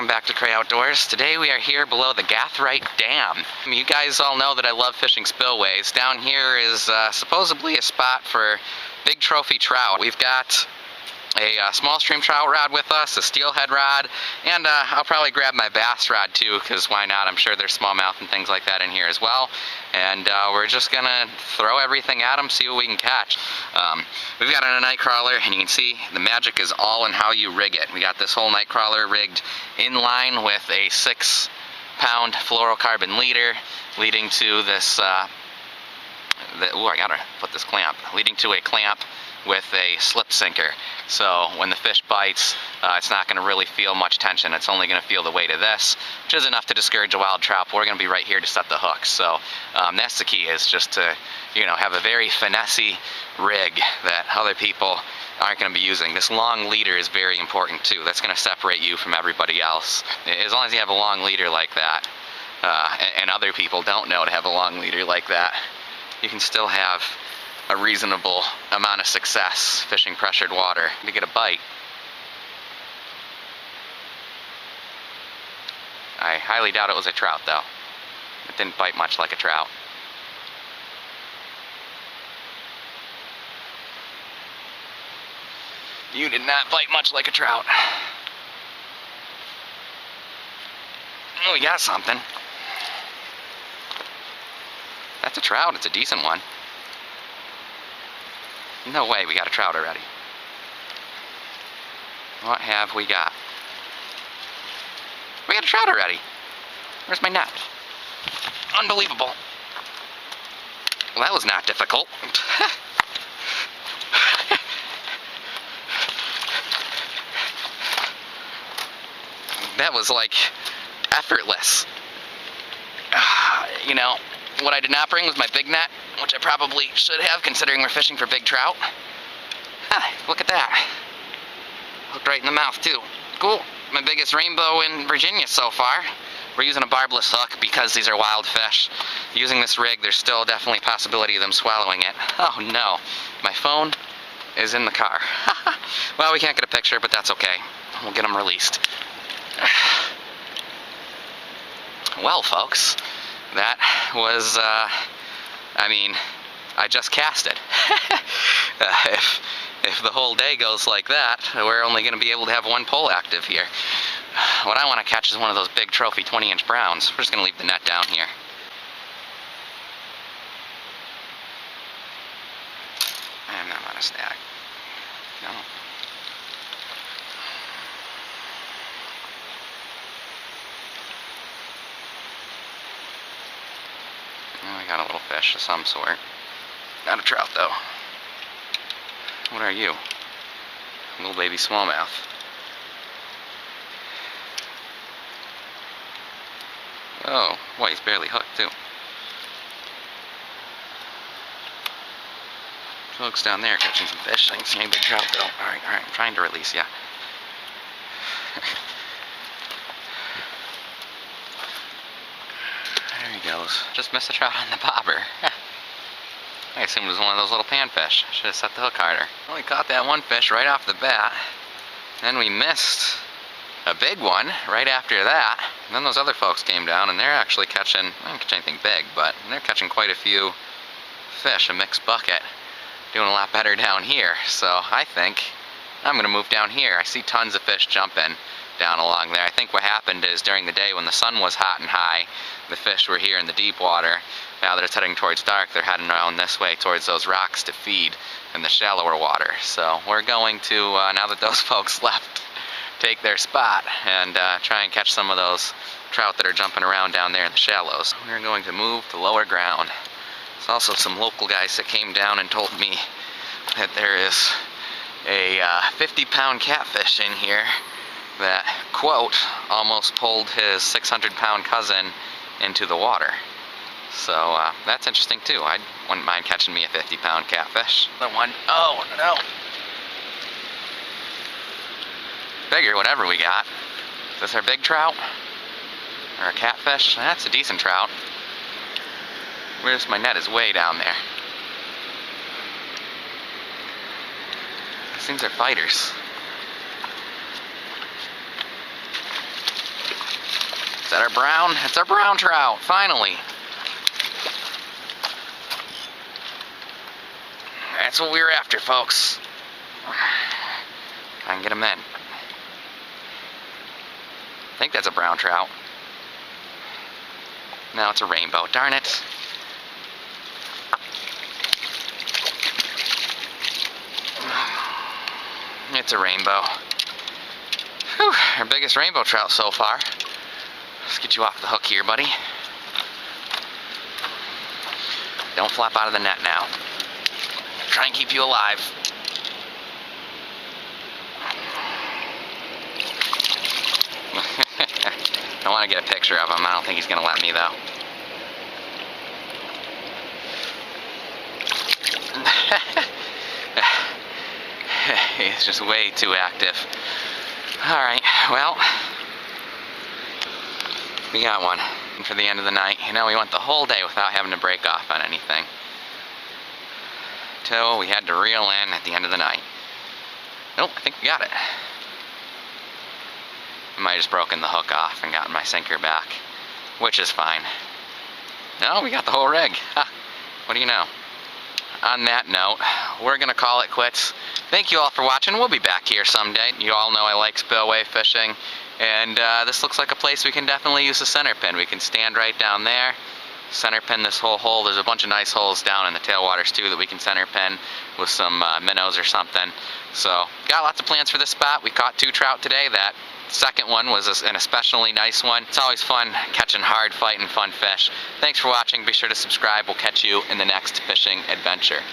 welcome back to Cray Outdoors. Today we are here below the Gathright Dam. You guys all know that I love fishing spillways. Down here is supposedly a spot for big trophy trout. We've got a small stream trout rod with us, a steelhead rod, and I'll probably grab my bass rod too, because why not? I'm sure there's smallmouth and things like that in here as well. And we're just gonna throw everything at them, see what we can catch. We've got a night crawler, and you can see the magic is all in how you rig it. We got this whole night crawler rigged in line with a 6-pound fluorocarbon leader, leading to this. I gotta put this clamp. Leading to a clamp with a slip sinker. So when the fish bites, it's not going to really feel much tension. It's only going to feel the weight of this, which is enough to discourage a wild trout. But we're going to be right here to set the hooks. So that's the key, is just to, have a very finessey rig that other people aren't going to be using. This long leader is very important too. That's going to separate you from everybody else. As long as you have a long leader like that, and other people don't know to have a long leader like that, you can still have a reasonable amount of success fishing pressured water to get a bite. I highly doubt it was a trout though. It didn't bite much like a trout. You did not bite much like a trout. Oh, we got something. That's a trout. It's a decent one. No way, we got a trout already. What have we got? We got a trout already. Where's my net? Unbelievable. Well, that was not difficult. That was like effortless. What I did not bring was my big net, which I probably should have, considering we're fishing for big trout. Look at that. Hooked right in the mouth too. Cool. My biggest rainbow in Virginia so far. We're using a barbless hook because these are wild fish. Using this rig, there's still definitely a possibility of them swallowing it. Oh no, my phone is in the car. Well, we can't get a picture, but that's okay. We'll get them released. Well, folks, that was, I just cast it. If the whole day goes like that, we're only going to be able to have one pole active here. What I want to catch is one of those big trophy 20-inch browns. We're just going to leave the net down here. I'm not on a snag. No. I got a little fish of some sort. Not a trout though. What are you? Little baby smallmouth. Oh, boy, he's barely hooked too. Folks down there catching some fish. I can see a big trout though. Alright, I'm trying to release ya. There he goes. Just missed a trout on the bobber. I assumed it was one of those little panfish. Should have set the hook harder. Well, we caught that one fish right off the bat. Then we missed a big one right after that. And then those other folks came down and they're actually catching, I didn't catch anything big, but they're catching quite a few fish, a mixed bucket. Doing a lot better down here. So I think I'm going to move down here. I see tons of fish jumping down along there. I think what happened is during the day when the sun was hot and high, the fish were here in the deep water. Now that it's heading towards dark, they're heading around this way towards those rocks to feed in the shallower water. So we're going to, now that those folks left, take their spot and try and catch some of those trout that are jumping around down there in the shallows. We're going to move to lower ground. There's also some local guys that came down and told me that there is a 50-pound catfish in here that, quote, almost pulled his 600-pound cousin into the water. So that's interesting too. I wouldn't mind catching me a 50-pound catfish. Another one. Oh no! Bigger, whatever we got. Is this our big trout? Or a catfish? That's a decent trout. Where's my net? Is way down there. These things are fighters. Is that our brown? It's our brown trout, finally. That's what we were after, folks. I can get him in. I think that's a brown trout. No, it's a rainbow. Darn it. It's a rainbow. Whew, our biggest rainbow trout so far. Let's get you off the hook here, buddy. Don't flap out of the net now. Try and keep you alive. I want to get a picture of him. I don't think he's going to let me, though. He's just way too active. Alright, well, we got one for the end of the night. You know, we went the whole day without having to break off on anything. Till we had to reel in at the end of the night. Nope, I think we got it. I might have just broken the hook off and gotten my sinker back, which is fine. No, we got the whole rig. Ha, what do you know? On that note, we're going to call it quits. Thank you all for watching. We'll be back here someday. You all know I like spillway fishing, and this looks like a place we can definitely use a center pin. We can stand right down there, center pin this whole hole. There's a bunch of nice holes down in the tailwaters too that we can center pin with some minnows or something. So, got lots of plans for this spot. We caught 2 trout today. That second one was an especially nice one. It's always fun catching hard fighting fun fish. Thanks for watching. Be sure to subscribe. We'll catch you in the next fishing adventure.